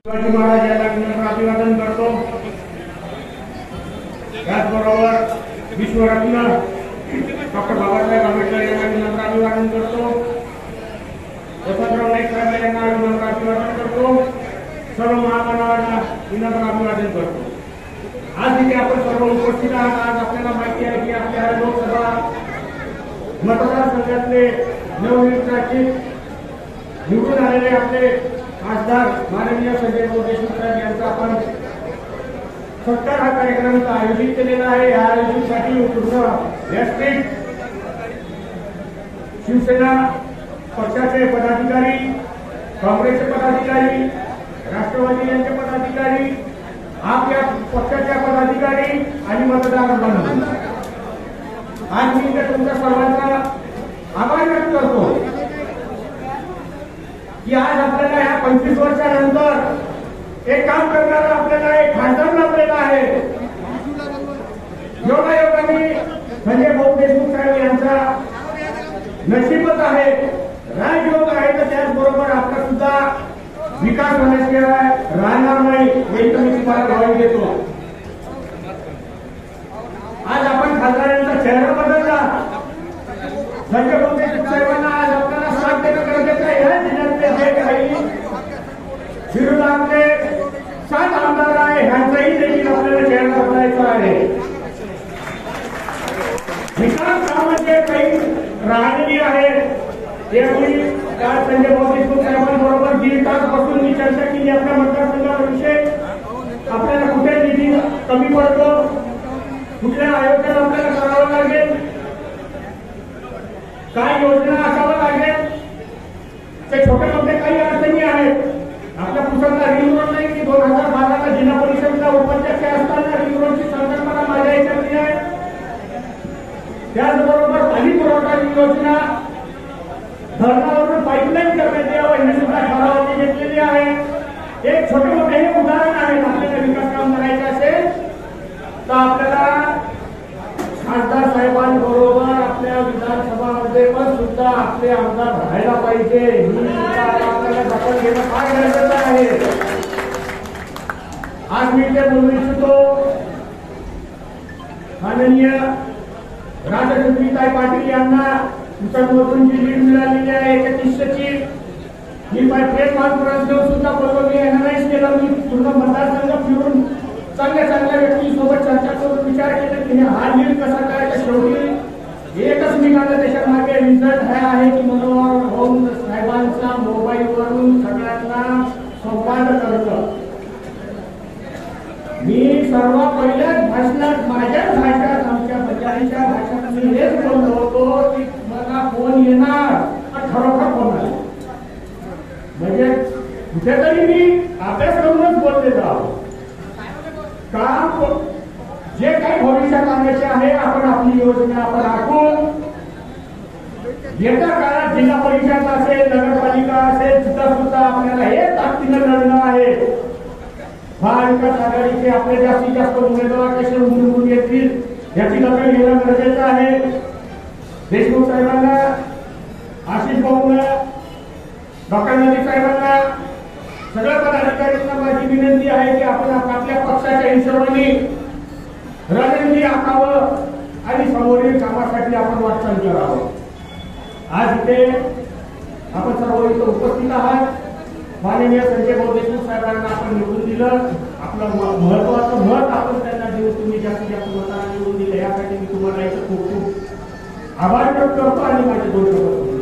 शिवाजी महाराज यांना विनम्र अभिवादन करतो। त्याचबरोबर विश्वरत्न डॉक्टर बाबासाहेब आंबेडकर यांना विनम्र अभिवादन करतो। वसंतराव नाईक साहेब यांना विनम्र अभिवादन करतो। सर्व महामानवांना विनम्र अभिवादन करतो। आज इथे आपण सर्व उपस्थित आहात। आज आपल्याला माहिती आहे की आपल्या लोकसभा मतदारसंघातले नवनिर्वाचित निवडून आलेले आपले खासदार माननीय संजय देशमुख साहेब यांचा आपण सत्कार हा कार्यक्रम आयोजित केलेला आहे। या आयोजनासाठी पूर्ण व्यासपीठ शिवसेना पक्षाचे पदाधिकारी, काँग्रेसचे पदाधिकारी, राष्ट्रवादी यांचे पदाधिकारी, आपल्या पक्षाच्या पदाधिकारी आणि मतदार बांधव, आज मी तुमच्या सर्वांचा आभार व्यक्त करतो की आज आपल्याला ह्या 25 वर्षानंतर एक काम करणारा आपल्याला एक खासदार लाभलेला आहे। योगायोगाने संजय देशमुख साहेब यांचा नशीबच आहे, राजयोग आहे। तर त्याचबरोबर आपला सुद्धा विकास होण्याशिवाय राहणार नाही हे मी तुम्हाला ग्वाही देतो। आज आपण खासदारांचा चेहरा बदलला। संजय देशमुख साहेबांना आज आपल्याला साथ देणं गरजेचं आहे। ह्या जिल्ह्यातले जे काही विरोधातले 7 आमदार आहे ह्यांचाही देखील आपल्याला चेहरा बदलायचा आहे। विकास कामाचे काही राहिलेली आहे त्यामुळे काल संजय देशमुख साहेबांबरोबर 1.5 तास बसून मी चर्चा केली। आपल्या मतदारसंघाविषयी आपल्याला कुठे निधी कमी पडतो, कुठल्या आयोजन आपल्याला करावं लागेल, काय योजना असावं लागेल, ते छोटे मोठे काही अडचणी आहेत। आपल्या पुस्तकात रिंग रोड नाही की 2012ला जिल्हा परिषदचा उपाध्यक्ष असताना रिंग रोडची संकल्पना माझ्या याच्यातली आहे। त्याचबरोबर पाणी पुरवठा योजना, धरणावरून पाईपलाईन करण्यात यावं ही सुद्धा ठरावाची घेतलेली आहे। एक छोटे मोठे हे उदाहरण आहे। आपल्याला विकास काम करायचे असेल तर आपल्याला खासदार साहेबांबरोबर आपल्या विधानसभामध्ये पण सुद्धा आपले आमदार राहायला पाहिजे। ही आपल्याला दखल घेणं फार गरजेचं आहे। आज मी ते बोलू इच्छितो, माननीय राजचंद्रीताई पाटील यांना उचलमधून जी लीड मिळालेली आहे 3100ची, मी प्रेस कॉन्फरन्स घेऊन सुद्धा बोलवली, अनालाइज केलं। मी पूर्ण मतदारसंघ फिरून चांगल्या व्यक्तींसोबत चर्चा करून विचार केला की हा लीड कसा काय। शेवटी एकच निघालं त्याच्या मागे रिझल्ट हा आहे की मनोहर भाऊ साहेबांचा मोबाईलवरून सगळ्यांना संवाद करतं। मी सर्व पहिल्याच भाषणात माझ्याच भाषात आमच्या बजारीच्या भाषात मी हेच बोललो होतो की मला फोन येणार पण खरोखर फोन आला, म्हणजे कुठेतरी मी अभ्यास करूनच बोललेलो आहोत। काम जे काही भविष्यात आणायचे आहे आपण आपली योजना आपण आखून येत्या काळात जिल्हा परिषद असेल, नगरपालिका असेल, सुद्धा आपल्याला हे ताकदीनं लढणं आहे। महाविकास आघाडीचे आपले जास्तीत जास्त उमेदवार कसे उमटून येतील याची दखल घेणं गरजेचं आहे। देशमुख साहेबांना, आशिष भाऊंना, डॉक्टर नाईक साहेबांना, सगळ्या पदाधिकाऱ्यांना माझी विनंती आहे की आपण आपल्या पक्षाच्या हिशोबाने रणनीती आखावं आणि समोरील कामासाठी आपण वाटचाल करावं। आज इथे आपण सर्व इथं उपस्थित आहात। माननीय संजय देशमुख साहेबांना आपण निवडून दिलं, आपलं महत्वाचं मत आपण त्यांना देऊ, तुम्ही जास्तीत जास्त मतांना निवडून दिलं, यासाठी मी तुम्हाला इथं खूप खूप आभार व्यक्त करतो आणि माझे 2 शब्द